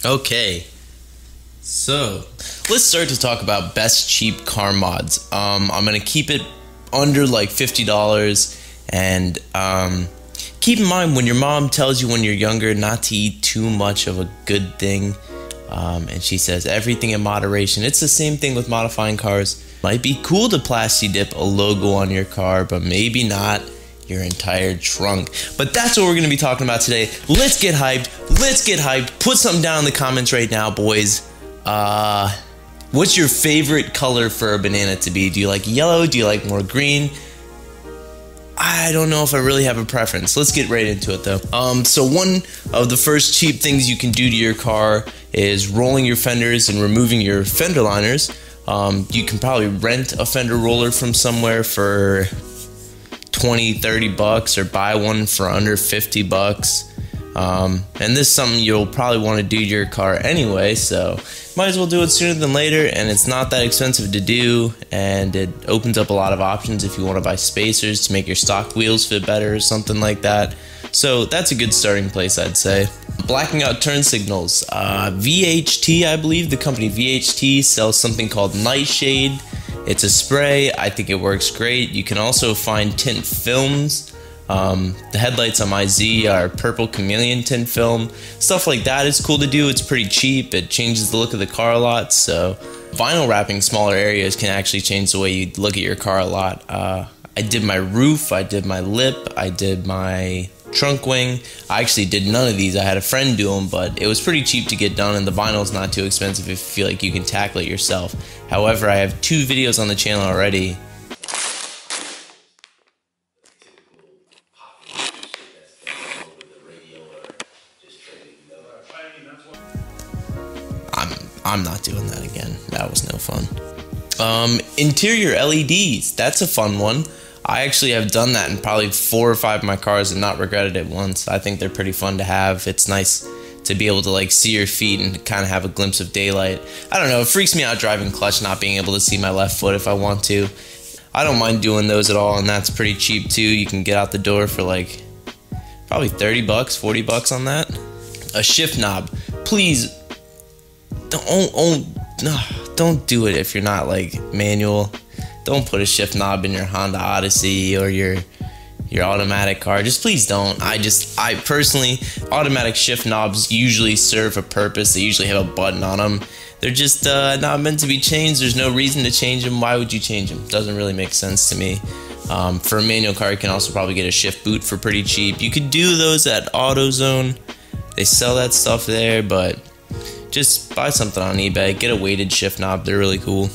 Okay, so let's start to talk about best cheap car mods. I'm gonna keep it under like $50, and keep in mind when your mom tells you when you're younger not to eat too much of a good thing, and she says everything in moderation. It's the same thing with modifying cars. Might be cool to plasti dip a logo on your car, but maybe not your entire trunk. But that's what we're gonna be talking about today. Let's get hyped. Let's get hyped. Put something down in the comments right now, boys. What's your favorite color for a banana to be? Do you like yellow? Do you like more green? I don't know if I really have a preference. Let's get right into it though. So one of the first cheap things you can do to your car is rolling your fenders and removing your fender liners. You can probably rent a fender roller from somewhere for 20-30 bucks, or buy one for under 50 bucks. And this is something you'll probably want to do to your car anyway, so might as well do it sooner than later. And it's not that expensive to do, and it opens up a lot of options if you want to buy spacers to make your stock wheels fit better or something like that. So that's a good starting place, I'd say. Blacking out turn signals. VHT, I believe the company VHT sells something called Nightshade. It's a spray. I think it works great. You can also find tint films. The headlights on my Z are purple chameleon tint film. Stuff like that is cool to do. It's pretty cheap. It changes the look of the car a lot. So vinyl wrapping smaller areas can actually change the way you look at your car a lot. I did my roof, I did my lip, I did my trunk wing. I actually did none of these. I had a friend do them, but it was pretty cheap to get done, and the vinyl's not too expensive if you feel like you can tackle it yourself. However, I have 2 videos on the channel already. I'm not doing that again. That was no fun. Interior LEDs. That's a fun one. I actually have done that in probably 4 or 5 of my cars and not regretted it once. I think they're pretty fun to have. It's nice to be able to like see your feet and kind of have a glimpse of daylight. I don't know, it freaks me out driving clutch not being able to see my left foot if I want to. I don't mind doing those at all, and that's pretty cheap too. You can get out the door for like probably 30 bucks, 40 bucks on that. A shift knob. Please don't do it if you're not like manual. Don't put a shift knob in your Honda Odyssey or your automatic car. Just please don't. I personally, automatic shift knobs usually serve a purpose. They usually have a button on them. They're just not meant to be changed. There's no reason to change them. Why would you change them? Doesn't really make sense to me. For a manual car, you can also probably get a shift boot for pretty cheap. You could do those at AutoZone. They sell that stuff there, but just buy something on eBay. Get a weighted shift knob. They're really cool.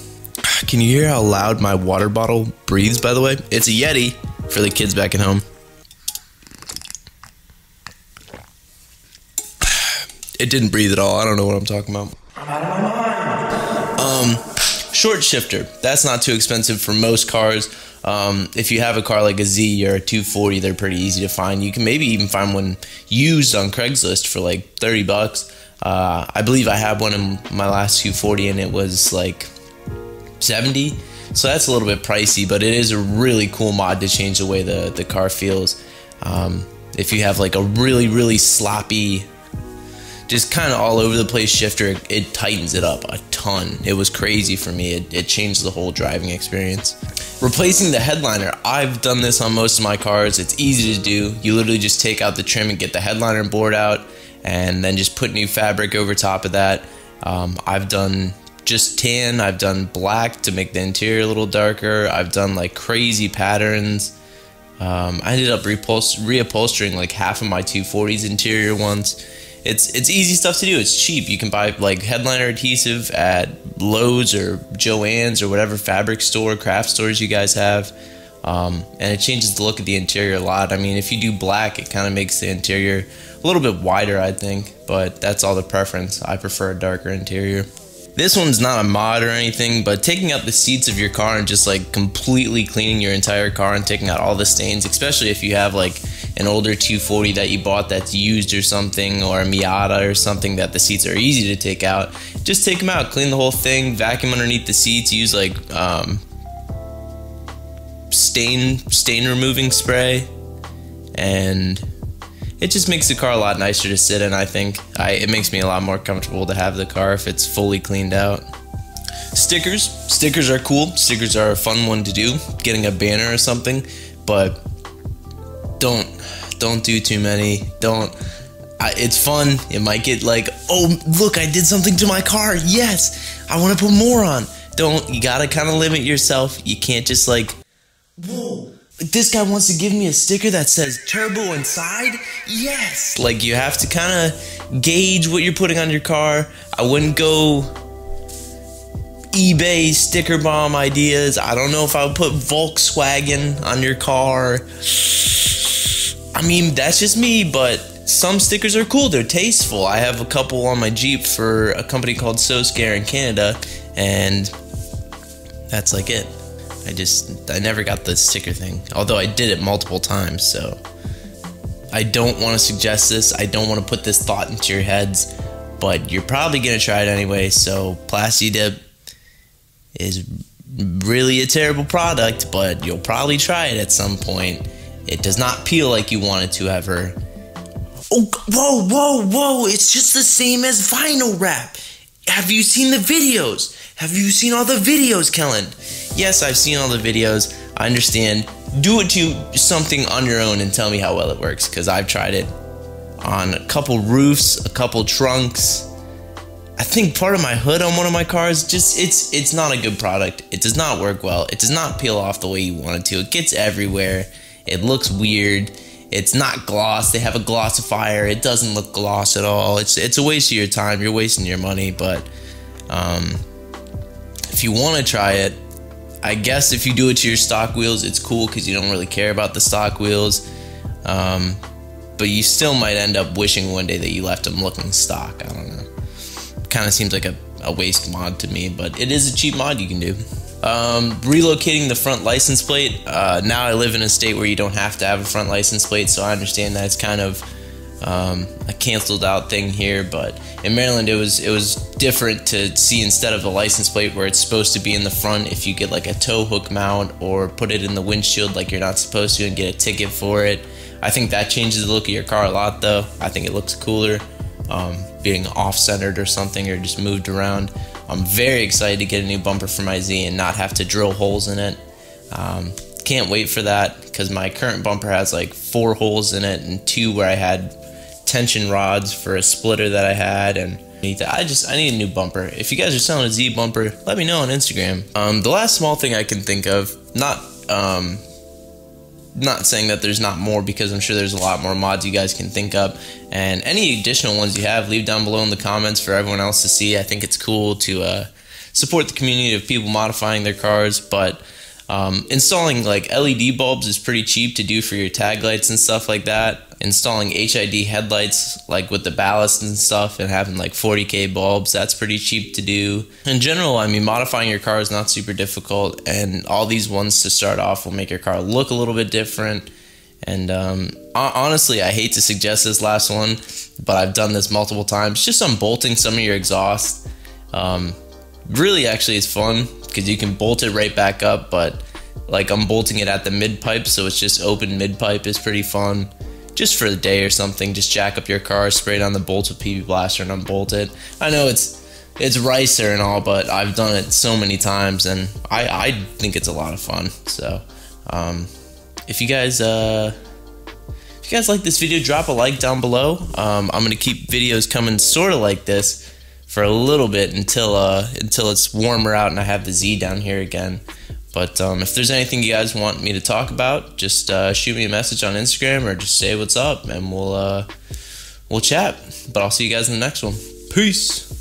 Can you hear how loud my water bottle breathes, by the way? It's a Yeti for the kids back at home. It didn't breathe at all. I don't know what I'm talking about. I'm out of my mind. Short shifter. That's not too expensive for most cars. If you have a car like a Z or a 240, they're pretty easy to find. You can maybe even find one used on Craigslist for like 30 bucks. I believe I had one in my last 240 and it was like 70, so that's a little bit pricey, but it is a really cool mod to change the way the car feels. If you have like a really sloppy, just kind of all over the place shifter, it tightens it up a ton. It was crazy for me. It changed the whole driving experience. Replacing the headliner. I've done this on most of my cars. It's easy to do. You literally just take out the trim and get the headliner board out, and then just put new fabric over top of that. I've done just tan. I've done black to make the interior a little darker. I've done like crazy patterns. I ended up reupholstering like half of my 240's interior once. It's easy stuff to do. It's cheap. You can buy like headliner adhesive at Lowe's or Joann's or whatever fabric store, craft stores you guys have. And it changes the look of the interior a lot. I mean, if you do black, it kind of makes the interior a little bit wider, I think, but that's all the preference. I prefer a darker interior. This one's not a mod or anything, but taking out the seats of your car and just like completely cleaning your entire car and taking out all the stains, especially if you have like an older 240 that you bought that's used or something, or a Miata or something that the seats are easy to take out. Just take them out, clean the whole thing, vacuum underneath the seats, use like stain removing spray, and it just makes the car a lot nicer to sit in, I think. It makes me a lot more comfortable to have the car if it's fully cleaned out. Stickers are cool. Stickers are a fun one to do, getting a banner or something, but don't do too many. It's fun. It might get like, oh, look, I did something to my car. Yes, I want to put more on. You gotta kind of limit yourself. You can't just like, whoa, this guy wants to give me a sticker that says turbo inside. Yes. Like, you have to kind of gauge what you're putting on your car. I wouldn't go eBay sticker bomb ideas. I don't know if I would put Volkswagen on your car. I mean, that's just me, but some stickers are cool. They're tasteful. I have a couple on my Jeep for a company called So Scare in Canada, and that's like it. I never got the sticker thing, although I did it multiple times, so I don't want to suggest this. I don't want to put this thought into your heads, but you're probably going to try it anyway. So Plasti Dip is really a terrible product, but you'll probably try it at some point. It does not peel like you want it to ever. Oh, whoa, it's just the same as vinyl wrap. Have you seen the videos? Have you seen all the videos, Kellen? Yes, I've seen all the videos. I understand. Do it to something on your own and tell me how well it works, because I've tried it on a couple roofs, a couple trunks. I think part of my hood on one of my cars. Just it's not a good product. It does not work well. It does not peel off the way you want it to. It gets everywhere. It looks weird. It's not gloss. They have a glossifier. It doesn't look gloss at all. It's a waste of your time. You're wasting your money. But if you want to try it, I guess if you do it to your stock wheels, it's cool because you don't really care about the stock wheels. But you still might end up wishing one day that you left them looking stock. I don't know. Kind of seems like a waste mod to me, but it is a cheap mod you can do. Relocating the front license plate. Now I live in a state where you don't have to have a front license plate, so I understand that it's kind of a canceled out thing here, but in Maryland it was different to see, instead of the license plate where it's supposed to be in the front, if you get like a tow hook mount or put it in the windshield like you're not supposed to and get a ticket for it. I think that changes the look of your car a lot though. I think it looks cooler, being off-centered or something, or just moved around. I'm very excited to get a new bumper for my Z and not have to drill holes in it. Can't wait for that, because my current bumper has like 4 holes in it and 2 where I had tension rods for a splitter that I had, and I need a new bumper. If you guys are selling a Z bumper, let me know on Instagram. The last small thing I can think of, not saying that there's not more, because I'm sure there's a lot more mods you guys can think of, and any additional ones you have, leave down below in the comments for everyone else to see. I think it's cool to support the community of people modifying their cars, but installing like LED bulbs is pretty cheap to do for your tag lights and stuff like that. Installing HID headlights, like with the ballast and stuff, and having like 40K bulbs, that's pretty cheap to do. In general, I mean, modifying your car is not super difficult, and all these ones to start off will make your car look a little bit different. And honestly, I hate to suggest this last one, but I've done this multiple times. Just unbolting some of your exhaust. Really, actually, it's fun because you can bolt it right back up, but like unbolting it at the mid pipe, so it's just open mid pipe, is pretty fun. Just for the day or something, just jack up your car, spray it on the bolts with PB Blaster, and unbolt it. I know it's ricer and all, but I've done it so many times, and I think it's a lot of fun. So, if you guys like this video, drop a like down below. I'm gonna keep videos coming sort of like this for a little bit until it's warmer out and I have the Z down here again. But if there's anything you guys want me to talk about, just shoot me a message on Instagram or just say what's up, and we'll chat. But I'll see you guys in the next one. Peace.